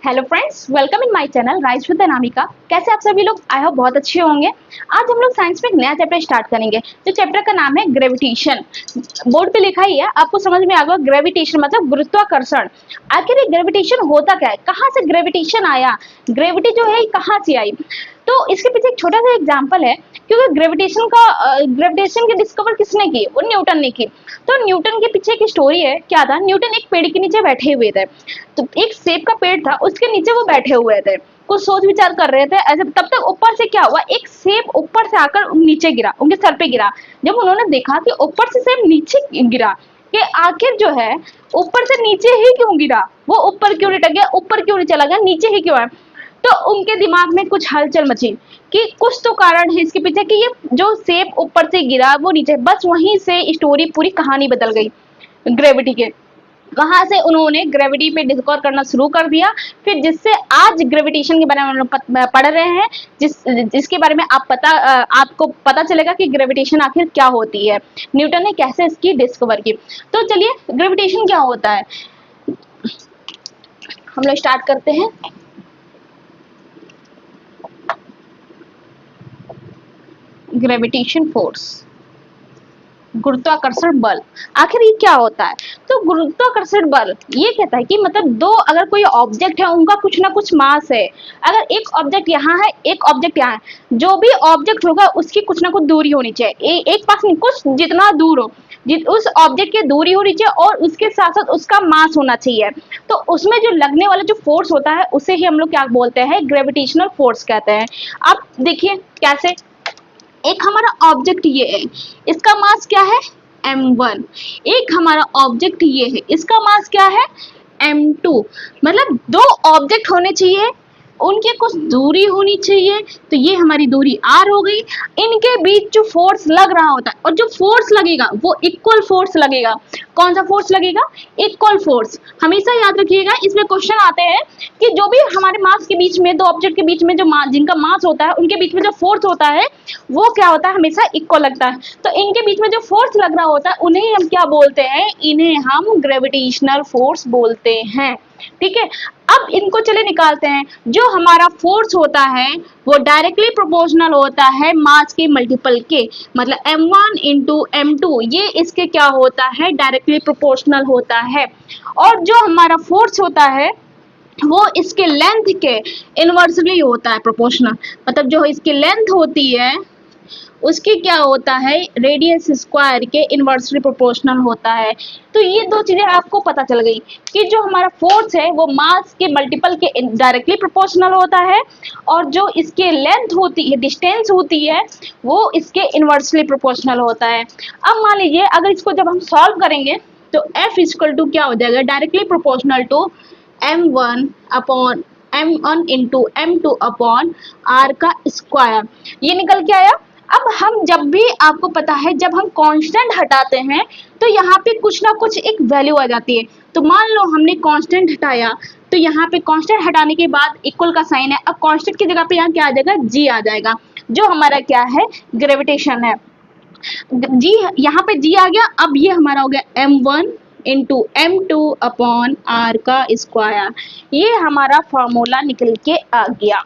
Hello friends, welcome in my channel rise with Anamika. कैसे आप सभी लोग? आई होप बहुत अच्छे होंगे। आज हम लोग साइंस में एक नया चैप्टर स्टार्ट करेंगे। जो चैप्टर का नाम है ग्रेविटेशन। बोर्ड पे लिखा ही है, आपको समझ में आ गया। ग्रेविटेशन मतलब गुरुत्वाकर्षण। आखिर ये ग्रेविटेशन होता क्या है, कहाँ से ग्रेविटेशन आया, ग्रेविटी जो है कहाँ से आई? तो इसके पीछे एक छोटा सा एग्जाम्पल है, क्योंकि ग्रेविटेशन की डिस्कवर किसने की? वो न्यूटन ने की। तो न्यूटन के पीछे एक स्टोरी है। क्या था, न्यूटन एक पेड़ के नीचे बैठे हुए थे। तो एक सेब का पेड़ था, उसके नीचे वो बैठे हुए थे, कुछ सोच विचार कर रहे थे ऐसे। तब तक ऊपर से क्या हुआ, एक सेब ऊपर से आकर नीचे गिरा, उनके सर पे गिरा। जब उन्होंने देखा कि ऊपर से सेब नीचे गिरा, कि आखिर जो है ऊपर से नीचे ही क्यों गिरा, वो ऊपर क्यों नहीं टक गया, ऊपर क्यों नहीं चला गया, नीचे ही क्यों है? तो उनके दिमाग में कुछ हलचल मची कि कुछ तो कारण है इसके पीछे, कि ये जो सेब ऊपर से गिरा वो नीचे। बस वहीं से स्टोरी पूरी कहानी बदल गई ग्रेविटी के। वहां से उन्होंने ग्रेविटी पे डिस्कवर करना शुरू कर दिया। फिर जिससे आज ग्रेविटेशन के बारे में हम लोग पढ़ रहे हैं, जिसके बारे में आपको पता चलेगा कि ग्रेविटेशन आखिर क्या होती है, न्यूटन ने कैसे इसकी डिस्कवर की। तो चलिए, ग्रेविटेशन क्या होता है हम लोग स्टार्ट करते हैं। ग्रेविटेशन फोर्स, गुरुत्वाकर्षण बल, आखिर ये क्या होता है? तो गुरुत्वाकर्षण बल ये कहता है कि मतलब दो अगर कोई ऑब्जेक्ट है, उनका कुछ ना कुछ मास है। अगर एक ऑब्जेक्ट यहाँ है, एक ऑब्जेक्ट यहाँ है, जो भी ऑब्जेक्ट होगा उसकी कुछ ना कुछ दूरी होनी चाहिए। एक पास नहीं, कुछ जितना दूर हो, उस ऑब्जेक्ट की दूरी होनी चाहिए, और उसके साथ साथ उसका मास होना चाहिए। तो उसमें जो लगने वाला जो फोर्स होता है, उसे ही हम लोग क्या बोलते हैं, ग्रेविटेशनल फोर्स कहते हैं। अब देखिए कैसे। एक हमारा ऑब्जेक्ट ये है, इसका मास क्या है, m1। एक हमारा ऑब्जेक्ट ये है, इसका मास क्या है, m2। मतलब दो ऑब्जेक्ट होने चाहिए, उनकी कुछ दूरी होनी चाहिए। तो ये हमारी दूरी r हो गई। इनके बीच जो फोर्स लग रहा होता है, और जो फोर्स लगेगा वो इक्वल फोर्स लगेगा। कौन सा फोर्स लगेगा, इक्वल फोर्स। हमेशा याद रखिएगा, इसमें क्वेश्चन आते हैं कि जो भी हमारे मास के बीच में, दो ऑब्जेक्ट के बीच में जो जिनका मास होता है, उनके बीच में जो फोर्स होता है वो क्या होता है, हमेशा इक्वल लगता है। तो इनके बीच में जो फोर्स लग रहा होता है, उन्हें हम क्या बोलते हैं, इन्हें हम ग्रेविटेशनल फोर्स बोलते हैं। ठीक है, अब इनको चले निकालते हैं। जो हमारा फोर्स होता है वो डायरेक्टली प्रोपोर्शनल होता है मास के मल्टीपल के, मतलब m1 इंटू m2, ये इसके क्या होता है, डायरेक्टली प्रोपोर्शनल होता है। और जो हमारा फोर्स होता है वो इसके लेंथ के इनवर्सली होता है प्रोपोर्शनल। मतलब जो इसकी लेंथ होती है उसकी क्या होता है, रेडियस स्क्वायर के इनवर्सली प्रोपोर्शनल होता है। तो ये दो चीजें आपको पता चल गई कि जो हमारा फोर्स है वो मास के मल्टीपल के डायरेक्टली प्रोपोर्शनल होता है, और जो इसके लेंथ होती है, डिस्टेंस होती है, वो इसके इनवर्सली प्रोपोर्शनल होता है। अब मान लीजिए, अगर इसको जब हम सॉल्व करेंगे तो F इक्वल टू क्या हो जाएगा, directly proportional to m1 upon m1 into m2 upon r का स्क्वायर। ये निकल के आया। अब हम जब भी, आपको पता है, जब हम कांस्टेंट हटाते हैं तो यहाँ पे कुछ ना कुछ एक वैल्यू आ जाती है। तो मान लो हमने कांस्टेंट हटाया, तो यहाँ पे कांस्टेंट हटाने के बाद इक्वल का साइन है। अब कांस्टेंट की जगह पे यहाँ क्या आ जाएगा, जी आ जाएगा, जो हमारा क्या है, ग्रेविटेशन है। जी, यहाँ पे जी आ गया। अब ये हमारा हो गया m1 into m2 upon r का स्क्वायर। ये हमारा फॉर्मूला निकल के आ गया।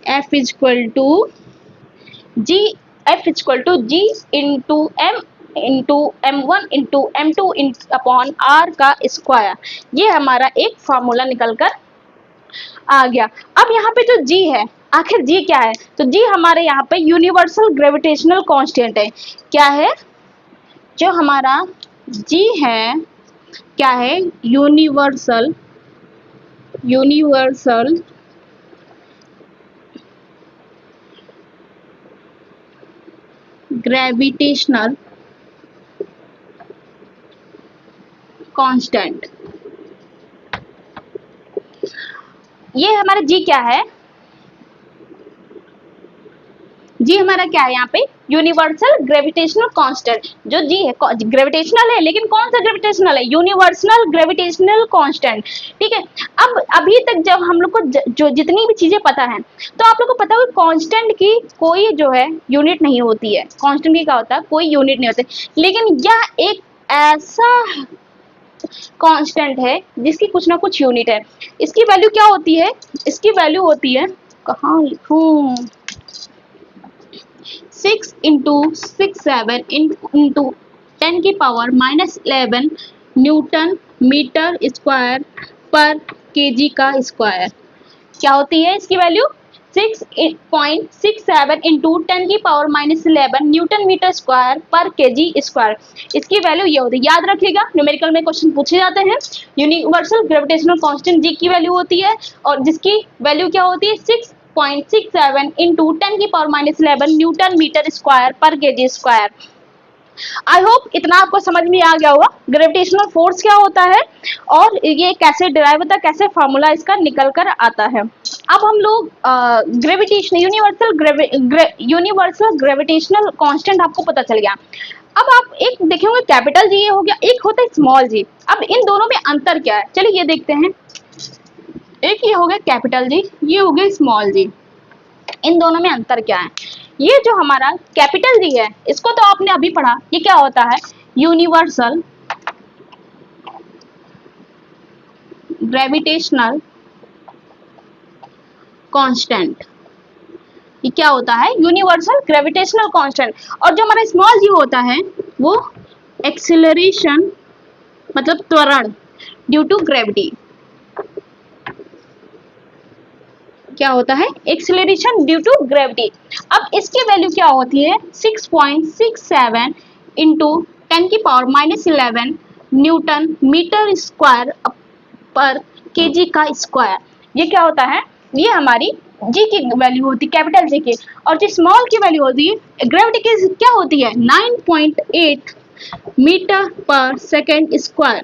F equal to G, F equal to G into m1 into m2 upon r का स्क्वायर। ये हमारा एक फार्मूला निकल कर आ गया। अब यहाँ पे जो जी है, आखिर जी क्या है? तो जी हमारे यहाँ पे यूनिवर्सल ग्रेविटेशनल कांस्टेंट है। क्या है जो हमारा जी है, क्या है, यूनिवर्सल ग्रेविटेशनल कांस्टेंट। ये हमारा जी क्या है, जी हमारा क्या है यहाँ पे, यूनिवर्सल ग्रेविटेशनल कांस्टेंट। जो जी है ग्रेविटेशनल है, लेकिन कौन सा ग्रेविटेशनल है, यूनिवर्सल ग्रेविटेशनल कांस्टेंट। ठीक है। अब अभी तक जब हम लोग को जो जितनी भी चीजें पता है, तो आप लोग को पता होगा कांस्टेंट की कोई जो है यूनिट नहीं होती है। कांस्टेंट की क्या होता है, कोई यूनिट नहीं होती। लेकिन यह एक ऐसा कांस्टेंट है जिसकी कुछ ना कुछ यूनिट है। इसकी वैल्यू क्या होती है? इसकी वैल्यू होती है, कहाँ लिखूं, 6 इंटू 6 7 इंटू 10 की पावर -11 न्यूटन मीटर स्क्वायर पर केजी का स्क्वायर। क्या होती है इसकी वैल्यू? 6.67 इंटू 10 की पावर -11 न्यूटन मीटर स्क्वायर पर केजी स्क्वायर। इसकी वैल्यू ये होती है, याद रखिएगा, न्यूमेरिकल में क्वेश्चन पूछे जाते हैं। यूनिवर्सल ग्रेविटेशनल कांस्टेंट जी की वैल्यू होती है, और जिसकी वैल्यू क्या होती है? 6.67 इंटू 10 की पावर -11 न्यूटन मीटर स्क्वायर पर केजी स्क्वायर। आई होप इतना आपको समझ में आ गया होगा ग्रेविटेशनल फोर्स क्या होता है और ये कैसे डिराइव होता है, कैसे फॉर्मूला इसका निकल कर आता है। अब हम लोग ग्रेविटेशन यूनिवर्सल ग्रेविटेशनल कांस्टेंट आपको पता चल गया। अब आप एक देखेंगे कैपिटल जी ये हो गया, एक होता है स्मॉल जी। अब इन दोनों में अंतर क्या है, चलिए ये देखते हैं। एक ये हो गया कैपिटल जी, ये हो गया स्मॉल जी। इन दोनों में अंतर क्या है? ये जो हमारा कैपिटल जी है, इसको तो आपने अभी पढ़ा, ये क्या होता है? Universal gravitational constant. ये क्या होता है? Universal gravitational constant. और जो हमारा स्मॉल जी होता है वो एक्सीलरेशन, मतलब त्वरण ड्यू टू ग्रेविटी। क्या होता है? Acceleration due to gravity. अब इसकी वैल्यू क्या होती है? 6.67 इंटू 10 की पावर -11 न्यूटन मीटर स्क्वायर पर केजी का स्क्वायर। ये क्या होता है? ये हमारी जी की वैल्यू होती है, कैपिटल जी की। और जो स्मॉल की वैल्यू होती है ग्रेविटी की, क्या होती है? 9.8 मीटर पर सेकेंड स्क्वायर।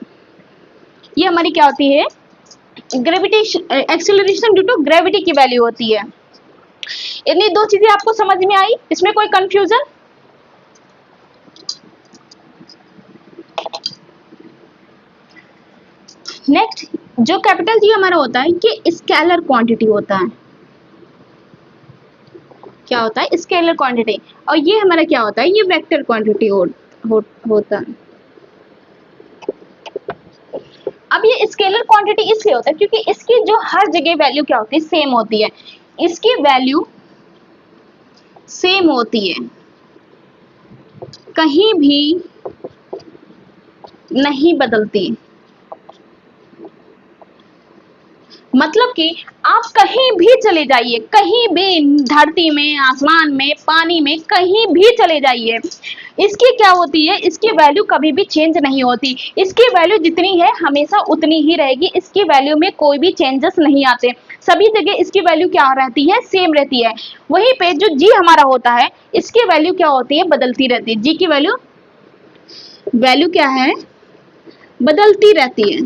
ये हमारी क्या होती है? Gravitation acceleration due to gravity की वैल्यू होती है। इतनी दो चीजें आपको समझ में आई, इसमें कोई कंफ्यूजन? नेक्स्ट, जो कैपिटल जी हमारा होता है ये स्केलर क्वांटिटी होता है। क्या होता है? Scalar quantity. और ये हमारा क्या होता है? ये वेक्टर क्वांटिटी होता है। अब ये स्केलर क्वांटिटी इसलिए होता है क्योंकि इसकी जो हर जगह वैल्यू क्या होती है? सेम होती है। इसकी वैल्यू सेम होती है, कहीं भी नहीं बदलती। मतलब कि आप कहीं भी चले जाइए, कहीं भी, धरती में, आसमान में, पानी में, कहीं भी चले जाइए, इसकी क्या होती है? इसकी वैल्यू कभी भी चेंज नहीं होती। इसकी वैल्यू जितनी है हमेशा उतनी ही रहेगी। इसकी वैल्यू में कोई भी चेंजेस नहीं आते, सभी जगह इसकी वैल्यू क्या रहती है? सेम रहती है। वहीं पे जो जी हमारा होता है इसकी वैल्यू क्या होती है? बदलती रहती है। जी की वैल्यू क्या है? बदलती रहती है।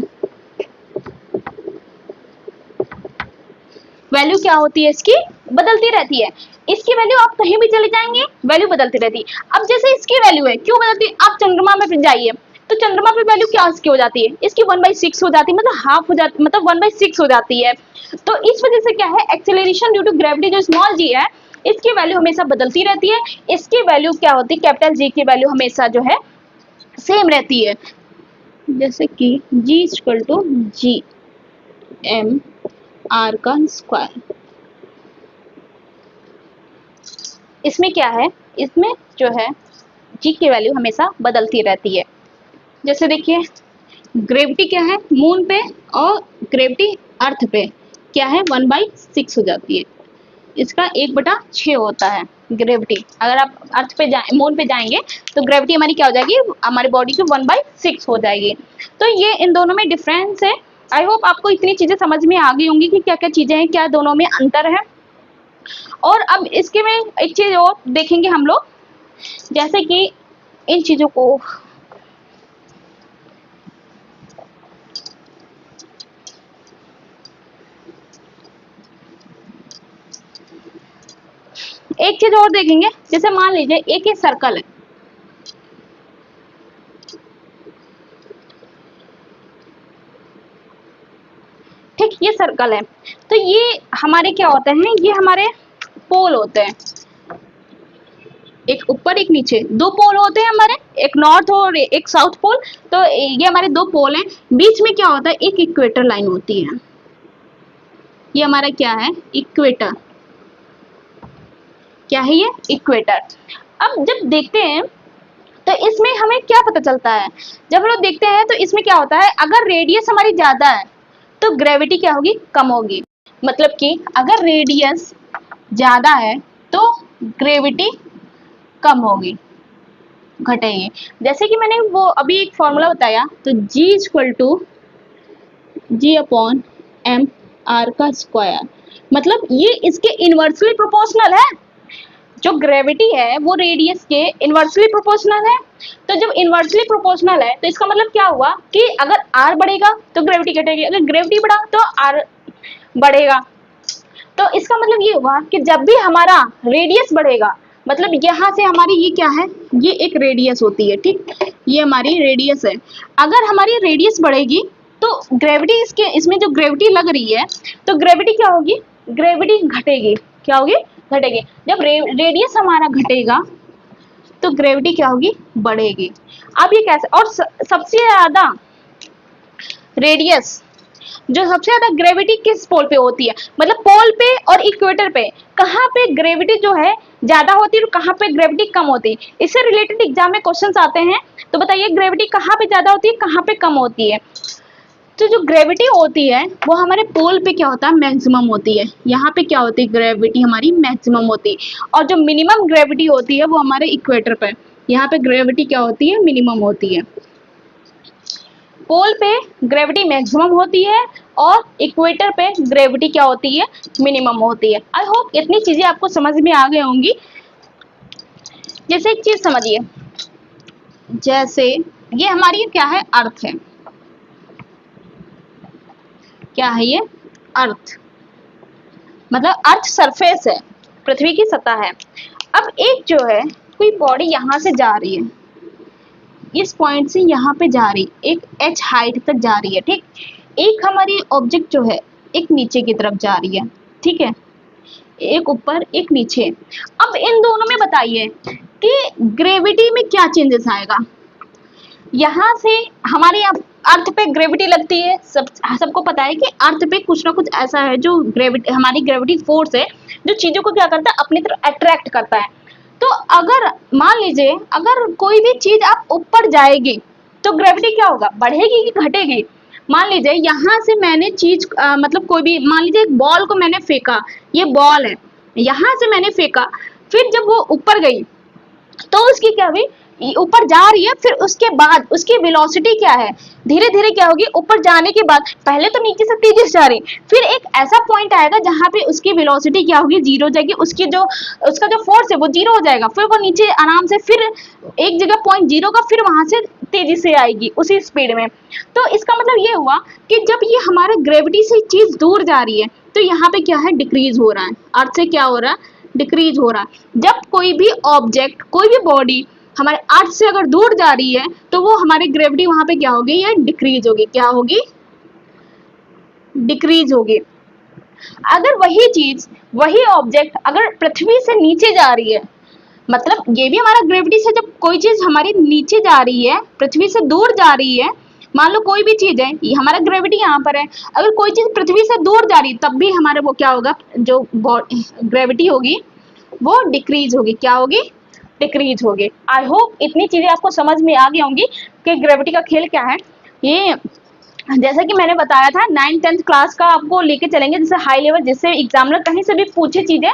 वैल्यू क्या होती है इसकी? बदलती रहती है। इसकी वैल्यू आप कहीं भी चले जाएंगे वैल्यू बदलती रहती है। अब जैसे इसकी वैल्यू है, क्यों बदलती है? आप चंद्रमा में जाइए तो चंद्रमा पे वैल्यू क्या इसकी हो जाती है? इसकी 1/6 हो जाती है, मतलब हाफ हो जाती, मतलब 1/6 हो जाती है। तो इस वजह से क्या है? एक्सेलरेशन ड्यू टू ग्रेविटी जो स्मॉल जी है इसकी वैल्यू हमेशा बदलती रहती है। इसकी वैल्यू क्या होती है? कैपिटल जी की वैल्यू हमेशा जो है सेम रहती है। जैसे कि G equal to G M R का स्क्वायर। इसमें क्या है? इसमें जो है जी की वैल्यू हमेशा बदलती रहती है। जैसे देखिए ग्रेविटी क्या है मून पे, और ग्रेविटी अर्थ पे क्या है? 1/6 हो जाती है। इसका 1/6 होता है ग्रेविटी। अगर आप अर्थ पे जाए, मून पे जाएंगे तो ग्रेविटी हमारी क्या हो जाएगी? हमारी बॉडी की 1/6 हो जाएगी। तो ये इन दोनों में डिफरेंस है। आई होप आपको इतनी चीजें समझ में आ गई होंगी कि क्या क्या चीजें हैं, क्या दोनों में अंतर है। और अब इसके में एक चीज और देखेंगे हम लोग, जैसे कि इन चीजों को एक चीज और देखेंगे। जैसे मान लीजिए एक ये सर्कल है, ठीक, ये सर्कल है। तो ये हमारे क्या होते हैं? ये हमारे पोल होते हैं। एक ऊपर एक नीचे, दो पोल होते हैं हमारे, एक नॉर्थ और एक साउथ पोल। तो ये हमारे दो पोल हैं, बीच में क्या होता है, एक इक्वेटर लाइन होती है। ये हमारा क्या है, इक्वेटर। क्या है ये, इक्वेटर। अब जब देखते हैं तो इसमें हमें क्या पता चलता है, जब हम लोग देखते हैं तो इसमें क्या होता है, अगर रेडियस हमारी ज्यादा है तो ग्रेविटी क्या होगी, कम होगी। मतलब कि अगर रेडियस ज्यादा है तो ग्रेविटी कम होगी, घटेगी। जैसे कि मैंने वो अभी एक फॉर्मूला बताया, तो G equal to G/m r का स्क्वायर, मतलब ये इसके इनवर्सली प्रोपोर्शनल है। जो ग्रेविटी है वो रेडियस के इनवर्सली प्रोपोर्शनल है। तो जब इनवर्सली प्रोपोर्शनल है तो इसका मतलब क्या हुआ कि अगर r बढ़ेगा तो ग्रेविटी घटेगी, अगर ग्रेविटी बढ़ा तो r बढ़ेगा। तो इसका मतलब ये हुआ कि जब भी हमारा रेडियस बढ़ेगा, मतलब यहाँ से हमारी ये क्या है, ये एक रेडियस होती है, ठीक, ये हमारी रेडियस है। अगर हमारी रेडियस बढ़ेगी तो ग्रेविटी इसमें जो ग्रेविटी लग रही है तो ग्रेविटी क्या होगी, ग्रेविटी घटेगी। क्या होगी, घटेगी। जब रेडियस हमारा घटेगा तो ग्रेविटी क्या होगी, बढ़ेगी। अब ये कैसे, और सबसे ज्यादा रेडियस, जो सबसे ज्यादा ग्रेविटी किस पोल पे होती है, मतलब पोल पे और इक्वेटर पे, कहाँ पे ग्रेविटी जो है ज्यादा होती है और कहाँ पे ग्रेविटी कम होती है। इससे रिलेटेड एग्जाम में क्वेश्चंस आते हैं, तो बताइए ग्रेविटी कहाँ पे ज्यादा होती है, कहाँ पे कम होती है। तो जो ग्रेविटी होती है वो हमारे पोल पे क्या होता है, मैक्सिमम होती है। यहाँ पे क्या होती है, ग्रेविटी हमारी मैक्सिमम होती है। और जो मिनिमम ग्रेविटी होती है वो हमारे इक्वेटर पे, यहाँ पे ग्रेविटी क्या होती है, मिनिमम होती है। पोल पे ग्रेविटी मैक्सिमम होती है और इक्वेटर पे ग्रेविटी क्या होती है, मिनिमम होती है। आई होप इतनी चीजें आपको समझ में आ गई होंगी। जैसे एक चीज समझिए, जैसे ये हमारी क्या है, अर्थ है। क्या है ये, अर्थ, मतलब अर्थ सरफेस है, पृथ्वी की सतह है। अब एक जो है कोई बॉडी यहाँ से जा रही है, इस पॉइंट से यहाँ पे जा रही, एक h हाइट तक जा रही है, ठीक। एक हमारी ऑब्जेक्ट जो है एक नीचे की तरफ जा रही है, ठीक है, एक ऊपर एक नीचे। अब इन दोनों में बताइए कि ग्रेविटी में क्या चेंजेस आएगा। यहाँ से हमारे अर्थ पे ग्रेविटी लगती है, सबको पता है कि अर्थ पे कुछ ना कुछ ऐसा है जो ग्रेविटी, हमारी ग्रेविटी फोर्स है जो चीजों को क्या करता है, अपनी तरफ अट्रैक्ट करता है। तो अगर मान लीजिए अगर कोई भी चीज आप ऊपर जाएगी तो ग्रेविटी क्या होगा, बढ़ेगी कि घटेगी। मान लीजिए यहाँ से मैंने चीज मतलब कोई भी, मान लीजिए एक बॉल को मैंने फेंका, ये बॉल है, यहाँ से मैंने फेंका, फिर जब वो ऊपर गई तो उसकी क्या हुई, ऊपर जा रही है, फिर उसके बाद उसकी वेलोसिटी क्या है, धीरे धीरे क्या होगी, ऊपर जाने के बाद पहले तो नीचे से तेजी से जा रही, फिर एक ऐसा पॉइंट आएगा जहां पे उसकी वेलोसिटी क्या होगी, जीरो हो जाएगी, उसकी जो उसका जो फोर्स है वो जीरो हो जाएगा, फिर वो नीचे आराम से फिर एक जगह पॉइंट जीरो का, फिर वहां से तेजी से आएगी उसी स्पीड में। तो इसका मतलब ये हुआ कि जब ये हमारे ग्रेविटी से चीज दूर जा रही है तो यहाँ पे क्या है, डिक्रीज हो रहा है, अर्थ से क्या हो रहा है, डिक्रीज हो रहा है। जब कोई भी ऑब्जेक्ट, कोई भी बॉडी हमारे अर्थ से अगर दूर जा रही है तो वो हमारी ग्रेविटी वहां पे क्या होगी, ये डिक्रीज होगी। क्या होगी, डिक्रीज होगी। अगर वही चीज, वही ऑब्जेक्ट अगर पृथ्वी से नीचे जा रही है, मतलब ये भी हमारा ग्रेविटी से, जब कोई चीज हमारी नीचे जा रही है, पृथ्वी से दूर जा रही है, मान लो कोई भी चीज है, ये हमारा ग्रेविटी यहाँ पर है, अगर कोई चीज पृथ्वी से दूर जा रही है तब भी हमारे वो क्या होगा, जो ग्रेविटी होगी वो डिक्रीज होगी। क्या होगी, डिक्रीज होगी। आई होप इतनी चीजें आपको समझ में आ गई होंगी कि ग्रेविटी का खेल क्या है। ये जैसा कि मैंने बताया था 9th-10th क्लास का आपको लेके चलेंगे, जैसे हाई लेवल, जिससे एग्जामिनर कहीं से भी पूछे चीजें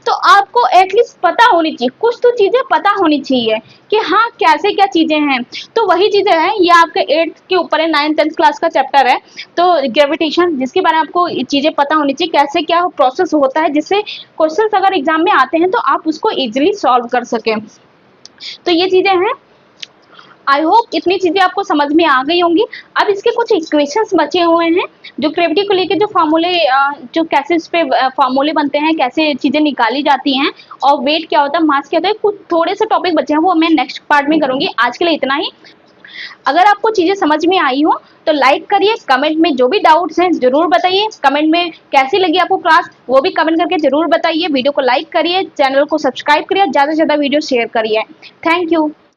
तो आपको एटलीस्ट पता होनी चाहिए, कुछ तो चीजें पता होनी चाहिए कि हाँ कैसे क्या चीजें हैं। तो वही चीजें हैं, ये आपके 8th के ऊपर है, 9th-10th क्लास का चैप्टर है, तो ग्रेविटेशन, जिसके बारे में आपको चीजें पता होनी चाहिए, कैसे क्या प्रोसेस होता है, जिससे क्वेश्चन अगर एग्जाम में आते हैं तो आप उसको इजिली सॉल्व कर सकें। तो ये चीजें हैं। आई होप इतनी चीजें आपको समझ में आ गई होंगी। अब इसके कुछ इक्वेशंस बचे हुए हैं जो ग्रेविटी को लेके, जो फार्मूले, जो कैसे इस पे फार्मूले बनते हैं, कैसे चीजें निकाली जाती हैं, और वेट क्या होता है, मास क्या होता है, कुछ थोड़े से टॉपिक बचे हैं वो मैं नेक्स्ट पार्ट में करूंगी। आज के लिए इतना ही। अगर आपको चीजें समझ में आई हो तो लाइक करिए, कमेंट में जो भी डाउट्स हैं जरूर बताइए, कमेंट में कैसी लगी आपको क्लास वो भी कमेंट करके जरूर बताइए, वीडियो को लाइक करिए, चैनल को सब्सक्राइब करिए, ज्यादा से ज्यादा वीडियो शेयर करिए। Thank you.